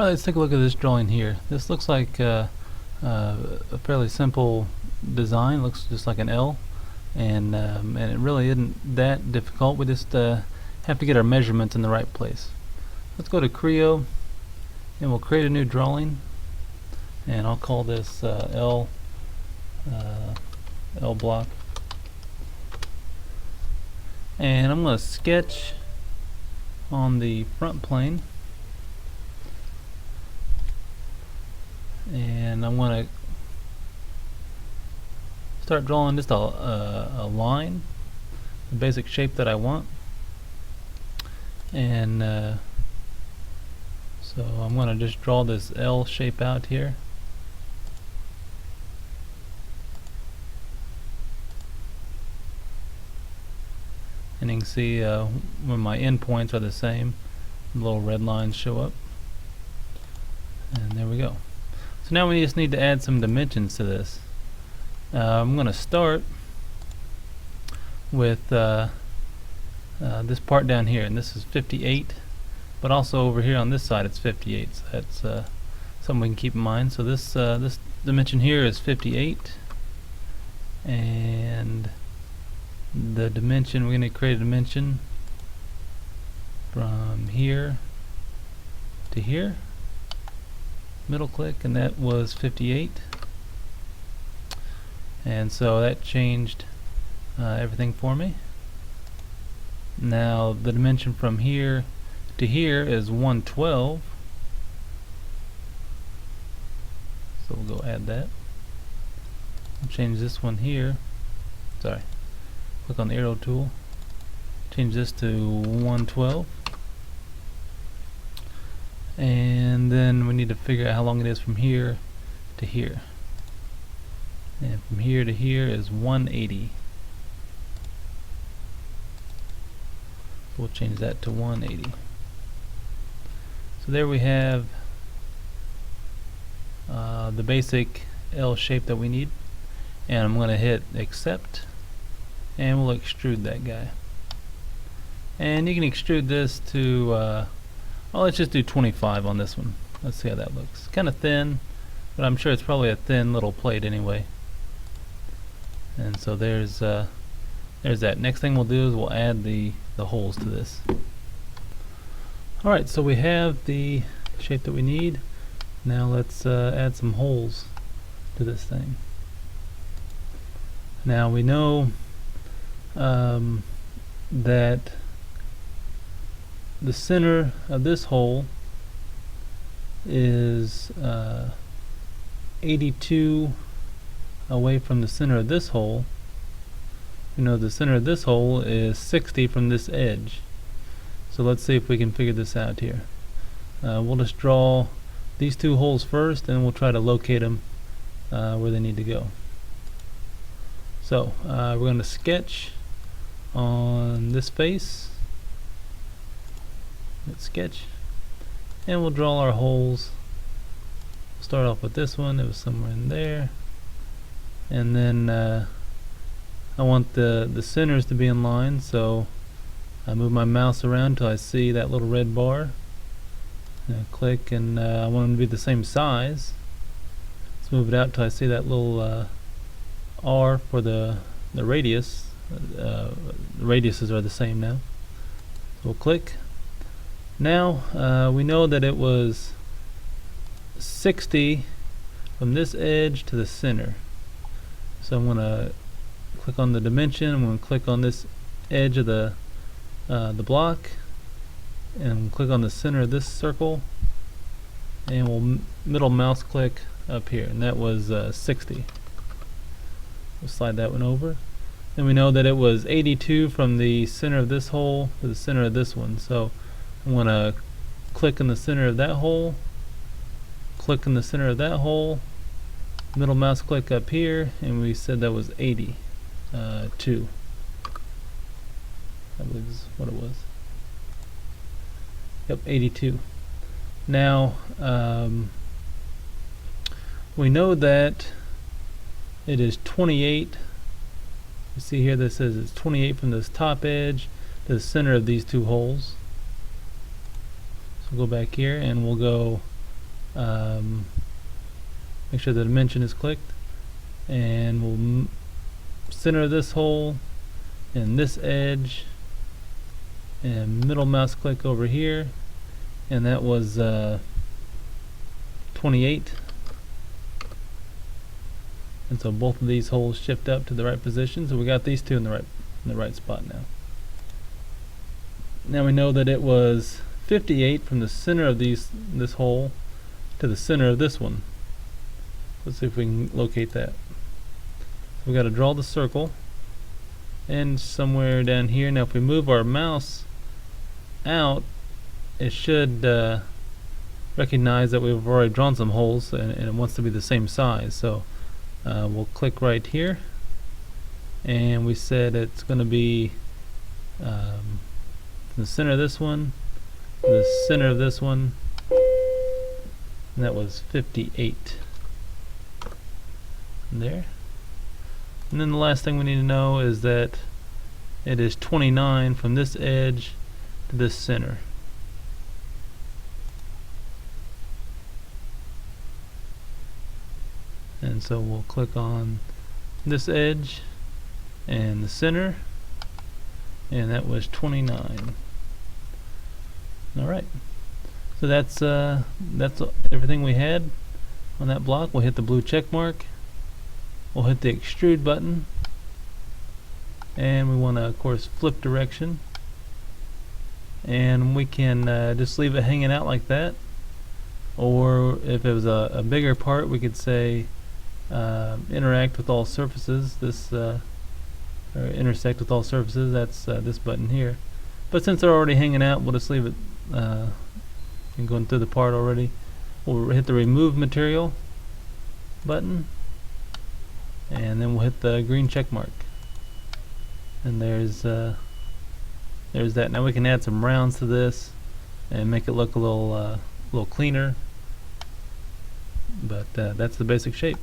Alright, let's take a look at this drawing here. This looks like a fairly simple design. Looks just like an L, and it really isn't that difficult. We just have to get our measurements in the right place. Let's go to Creo, and we'll create a new drawing, and I'll call this L block. And I'm going to sketch on the front plane. And I'm going to start drawing just a line, the basic shape that I want. And so I'm going to just draw this L shape out here. And you can see when my endpoints are the same, the little red lines show up. And there we go. So now we just need to add some dimensions to this. I'm going to start with this part down here, and this is 58, but also over here on this side it's 58, so that's something we can keep in mind. So this this dimension here is 58, and the dimension, we're going to create a dimension from here to here. Middle click, and that was 58, and so that changed everything for me. Now the dimension from here to here is 112, so we'll go add that. I'll change this one here, sorry, click on the arrow tool, change this to 112. And then we need to figure out how long it is from here to here. And from here to here is 180. We'll change that to 180. So there we have the basic L shape that we need. And I'm going to hit accept, and we'll extrude that guy. And you can extrude this to well, let's just do 25 on this one. Let's see how that looks. Kind of thin, but I'm sure it's probably a thin little plate anyway. And so there's that. Next thing we'll do is we'll add the holes to this. Alright, so we have the shape that we need. Now let's add some holes to this thing. Now we know that the center of this hole is 82 away from the center of this hole. You know, the center of this hole is 60 from this edge. So let's see if we can figure this out here. We'll just draw these two holes first, and we'll try to locate them where they need to go. So we're going to sketch on this face. Let's sketch, and we'll draw our holes. We'll start off with this one. It was somewhere in there, and then I want the centers to be in line, so I move my mouse around till I see that little red bar, and I click, and I want them to be the same size. Let's move it out till I see that little R for the radius. The radiuses are the same now, so we'll click. Now we know that it was 60 from this edge to the center. So I'm going to click on the dimension. I'm going to click on this edge of the block, and click on the center of this circle, and we'll middle mouse click up here, and that was 60. We'll slide that one over. And we know that it was 82 from the center of this hole to the center of this one. So I'm going to click in the center of that hole, click in the center of that hole, middle mouse click up here, and we said that was 82. I believe is what it was. Yep, 82. Now we know that it is 28. You see here that says it's 28 from this top edge to the center of these two holes. So we'll go back here and we'll go make sure the dimension is clicked, and we'll center this hole and this edge, and middle mouse click over here, and that was 28. And so both of these holes shift up to the right position, so we got these two in the right spot now. Now we know that it was 58 from the center of this hole to the center of this one. Let's see if we can locate that. So we got to draw the circle, and somewhere down here. Now if we move our mouse out, it should recognize that we've already drawn some holes, and it wants to be the same size. So we'll click right here, and we said it's going to be the center of this one, the center of this one, and that was 58 there. And then the last thing we need to know is that it is 29 from this edge to this center. And so we'll click on this edge and the center, and that was 29. Alright, so that's everything we had on that block. We'll hit the blue check mark, we'll hit the extrude button, and we want to of course flip direction, and we can just leave it hanging out like that, or if it was a bigger part, we could say interact with all surfaces, or intersect with all surfaces. That's this button here. But since they're already hanging out, we'll just leave it and going through the part already. We'll hit the remove material button, and then we'll hit the green check mark, and there's that. Now we can add some rounds to this and make it look a little cleaner, but that's the basic shape.